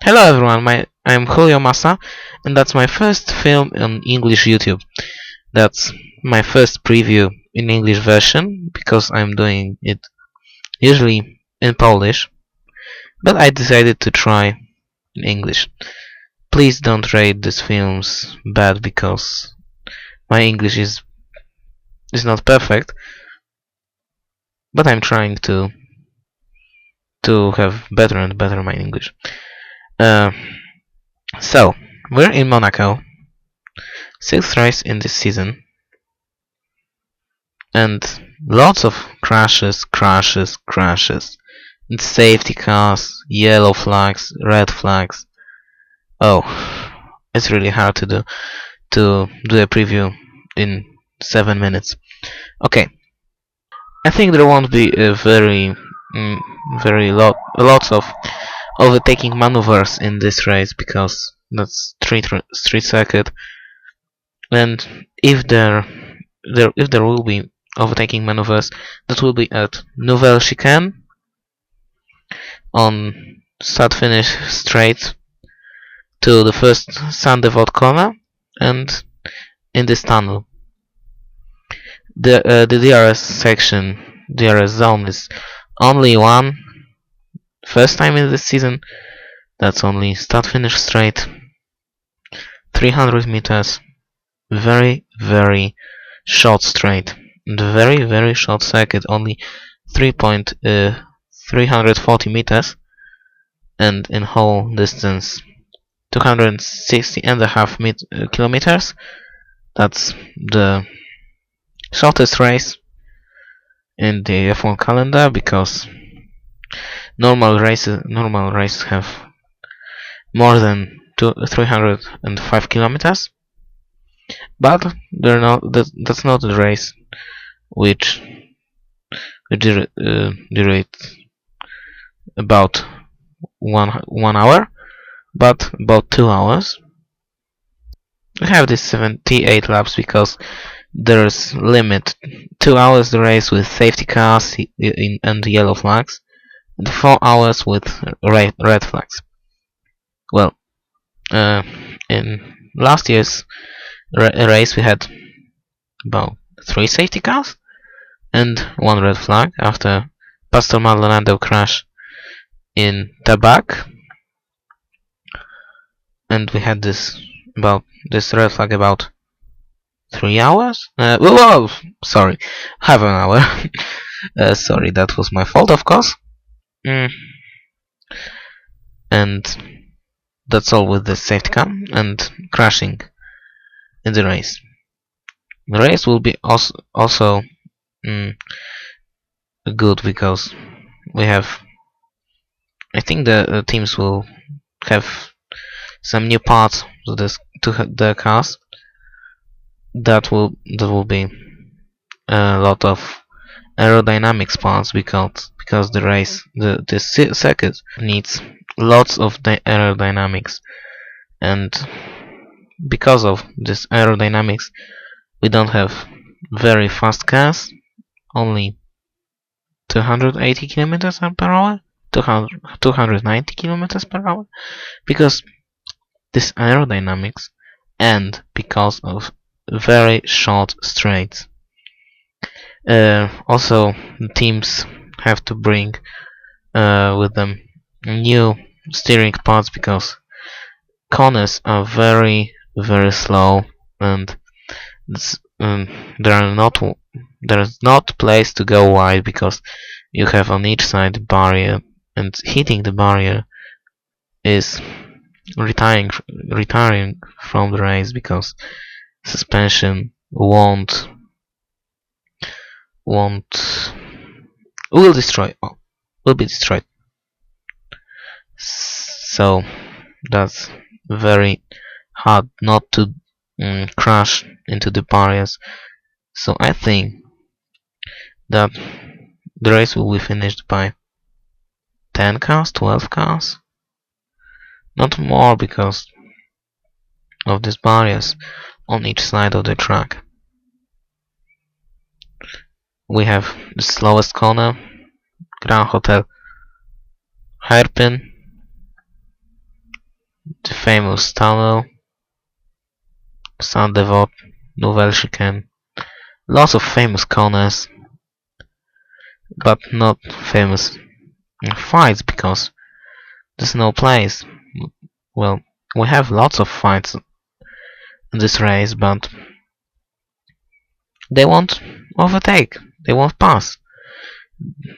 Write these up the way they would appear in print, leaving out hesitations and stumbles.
Hello everyone, I'm Julio Massa, and that's my first film on English YouTube. That's my first preview in English version, because I'm doing it usually in Polish, but I decided to try in English. Please don't rate these films bad, because my English is not perfect, but I'm trying to have better and better my English. Uh, so, we're in Monaco, sixth race in this season, and lots of crashes, and safety cars, yellow flags, red flags. Oh, it's really hard to do a preview in 7 minutes. Okay, I think there won't be a mm, lots of overtaking maneuvers in this race, because that's street circuit, and if there will be overtaking maneuvers, that will be at Nouvelle Chicane, on start finish straight to the first Sandevot corner, and in this tunnel. The DRS zone is only one. First time in this season. That's only start finish straight, 300 meters, very short straight, and very short circuit, only 340 meters, and in whole distance 260 and a half kilometers. That's the shortest race in the F1 calendar, because normal races have more than 305 kilometers, but that's not the race which dured about one hour, but about 2 hours. We have this 78 laps, because there's limit 2 hours the race with safety cars and yellow flags, and 4 hours with red flags. Well, in last year's race we had about 3 safety cars and 1 red flag after Pastor Maldonado crash in Tabac, and we had this red flag about 3 hours. Sorry, half an hour. Sorry, that was my fault, of course. And that's all with the safety car and crashing in the race. The race will be also good, because we have. I think the teams will have some new parts to the cars. That will be a lot of aerodynamics parts, because the circuit needs lots of aerodynamics, and because of this aerodynamics we don't have very fast cars, only 280 kilometers per hour, 290 kilometers per hour, because this aerodynamics, and because of very short straights. Also, the teams have to bring with them new steering parts, because corners are very slow, and there's not place to go wide, because you have on each side barrier, and hitting the barrier is retiring from the race, because suspension will be destroyed. So that's very hard not to crash into the barriers. So I think that the race will be finished by 10 cars, 12 cars, not more, because of these barriers on each side of the track. We have the slowest corner, Grand Hotel Hairpin, famous tunnel, Saint-Devote, Nouvelle Chicane. Lots of famous corners, but not famous fights because there's no place. Well, we have lots of fights in this race, but they won't overtake, they won't pass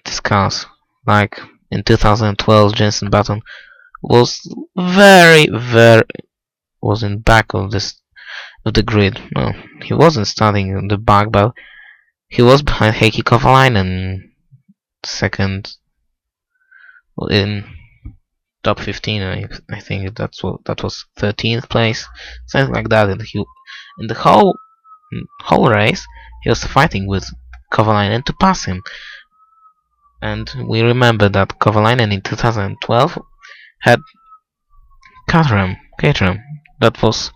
these cars. Like in 2012, Jenson Button was was in back of the grid. No, he wasn't starting in the back, but he was behind Heikki Kovalainen, second in top 15. I think that was 13th place, something like that. And he in the whole race he was fighting with Kovalainen to pass him. And we remember that Kovalainen in 2012 had Caterham. That was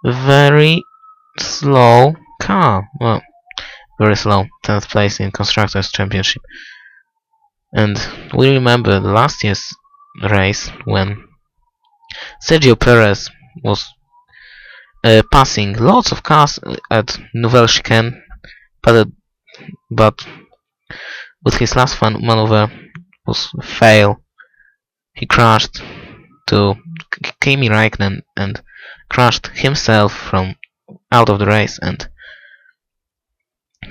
a very slow car. Well, very slow. 10th place in Constructors' Championship. And we remember last year's race when Sergio Perez was passing lots of cars at Nouvelle Chicane, but with his last maneuver was a fail. He crashed to Kimi Räikkönen and crashed himself from out of the race, and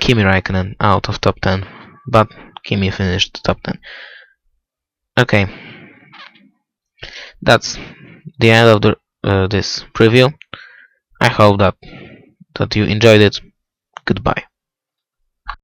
Kimi Räikkönen out of top 10, but Kimi finished top 10. Okay, that's the end of this preview. I hope that you enjoyed it. Goodbye.